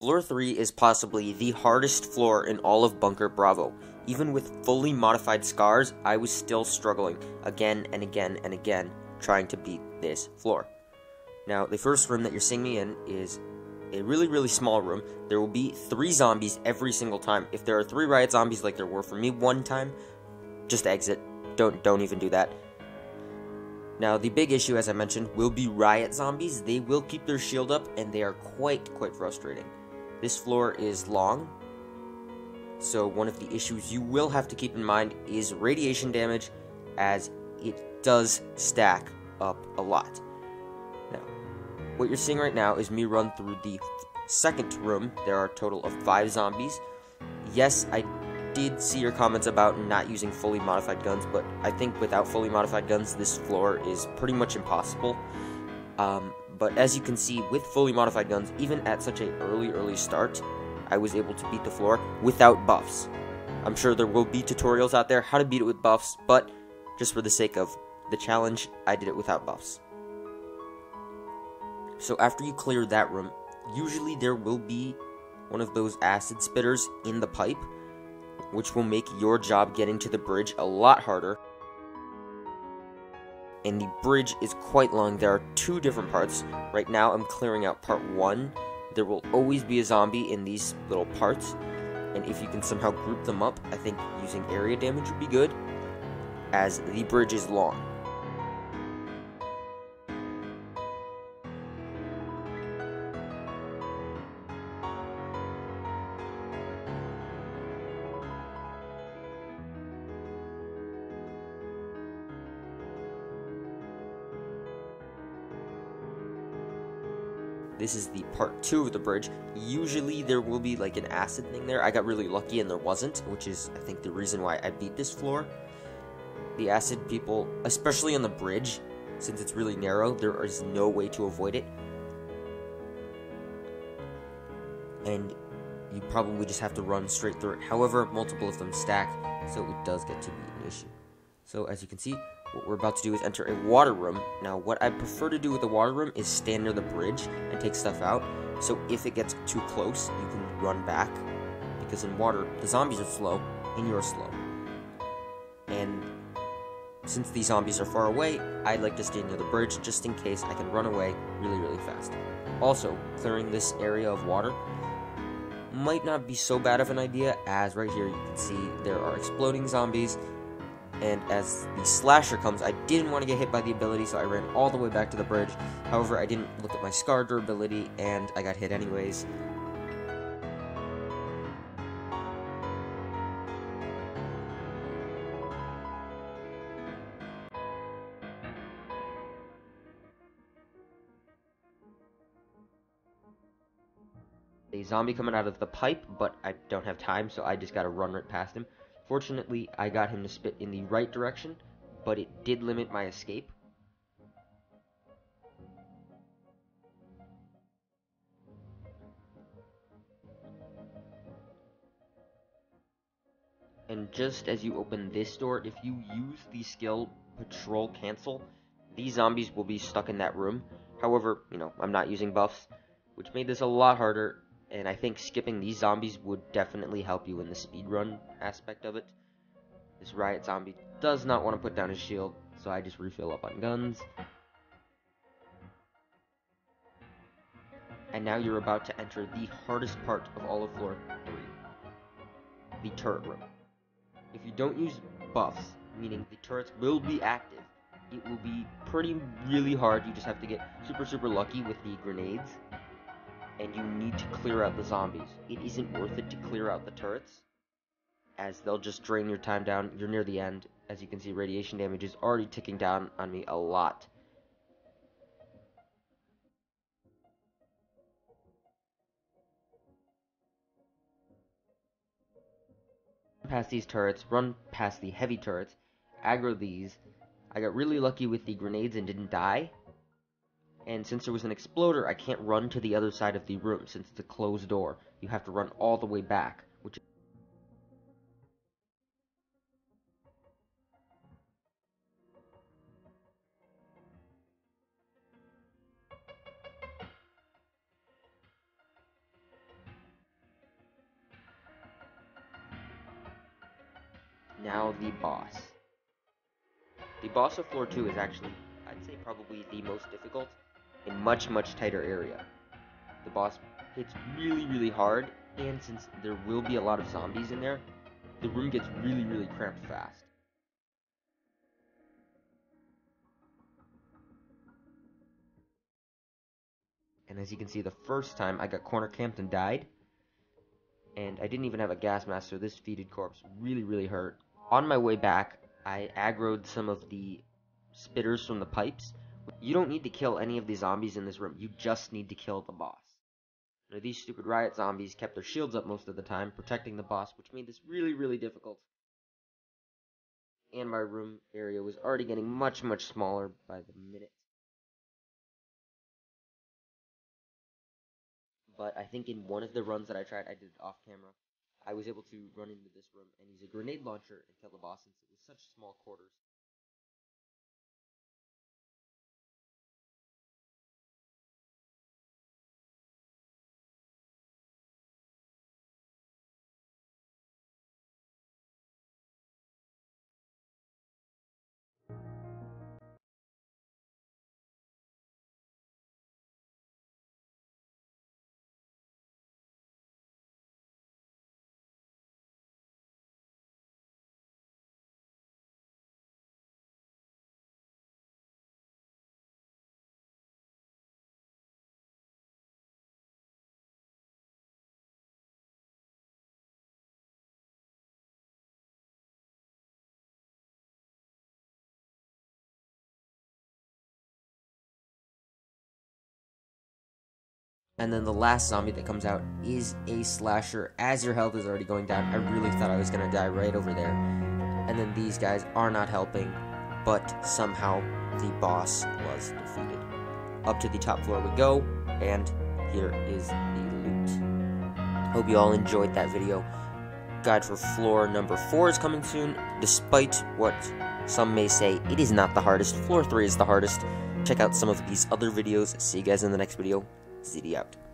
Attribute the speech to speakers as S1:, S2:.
S1: Floor 3 is possibly the hardest floor in all of Bunker Bravo. Even with fully modified scars, I was still struggling again and again and again trying to beat this floor. Now, the first room that you're seeing me in is a really small room. There will be 3 zombies every single time. If there are 3 riot zombies like there were for me one time, just exit. Don't even do that. Now, the big issue, as I mentioned, will be riot zombies. They will keep their shield up, and they are quite frustrating. This floor is long, so one of the issues you will have to keep in mind is radiation damage, as it does stack up a lot. Now, what you're seeing right now is me run through the second room. There are a total of 5 zombies. Yes, I did see your comments about not using fully modified guns, but I think without fully modified guns, this floor is pretty much impossible. But as you can see, with fully modified guns, even at such an early start, I was able to beat the floor without buffs. I'm sure there will be tutorials out there how to beat it with buffs, but just for the sake of the challenge, I did it without buffs. So after you clear that room, usually there will be one of those acid spitters in the pipe, which will make your job getting to the bridge a lot harder. And the bridge is quite long. There are 2 different parts. Right now I'm clearing out part 1. There will always be a zombie in these little parts, and if you can somehow group them up, I think using area damage would be good, as the bridge is long. This is the part 2 of the bridge. Usually there will be like an acid thing there. I got really lucky and there wasn't, which is I think the reason why I beat this floor. The acid people, especially on the bridge, since it's really narrow, there is no way to avoid it. And you probably just have to run straight through it. However, multiple of them stack, so it does get to be an issue. So as you can see, what we're about to do is enter a water room. Now, what I prefer to do with the water room is stand near the bridge and take stuff out. So if it gets too close, you can run back. Because in water, the zombies are slow, and you're slow. And since these zombies are far away, I like to stand near the bridge just in case I can run away really fast. Also, clearing this area of water might not be so bad of an idea, as right here you can see there are exploding zombies. And as the slasher comes, I didn't want to get hit by the ability, so I ran all the way back to the bridge. However, I didn't look at my scar durability, and I got hit anyways. A zombie coming out of the pipe, but I don't have time, so I just gotta run right past him. Fortunately, I got him to spit in the right direction, but it did limit my escape. And just as you open this door, if you use the skill Patrol Cancel, these zombies will be stuck in that room. However, I'm not using buffs, which made this a lot harder, and I think skipping these zombies would definitely help you in the speedrun aspect of it. This riot zombie does not want to put down his shield, so I just refill up on guns. And now you're about to enter the hardest part of all of floor 3, the turret room. If you don't use buffs, meaning the turrets will be active, it will be really hard. You just have to get super lucky with the grenades, and you need to clear out the zombies. It isn't worth it to clear out the turrets, as they'll just drain your time down. You're near the end. As you can see, radiation damage is already ticking down on me a lot. Past these turrets, run past the heavy turrets, aggro these. I got really lucky with the grenades and didn't die. And since there was an exploder, I can't run to the other side of the room since it's a closed door. You have to run all the way back, which Now the boss. The boss of floor 2 is actually, I'd say, probably the most difficult in much tighter area. The boss hits really hard, and since there will be a lot of zombies in there, the room gets really cramped fast. And as you can see, the first time I got corner camped and died, and I didn't even have a gas mask, so this feeded corpse really hurt. On my way back, I aggroed some of the spitters from the pipes. You don't need to kill any of the zombies in this room, you just need to kill the boss. Now, these stupid riot zombies kept their shields up most of the time, protecting the boss, which made this really difficult. And my room area was already getting much smaller by the minute. But I think in one of the runs that I tried, I did it off camera, I was able to run into this room and use a grenade launcher and kill the boss since it was such small quarters. And then the last zombie that comes out is a slasher. As your health is already going down, I really thought I was going to die right over there. And then these guys are not helping, but somehow the boss was defeated. Up to the top floor we go, and here is the loot. Hope you all enjoyed that video. Guide for floor number 4 is coming soon. Despite what some may say, it is not the hardest. Floor 3 is the hardest. Check out some of these other videos. See you guys in the next video. ZD out.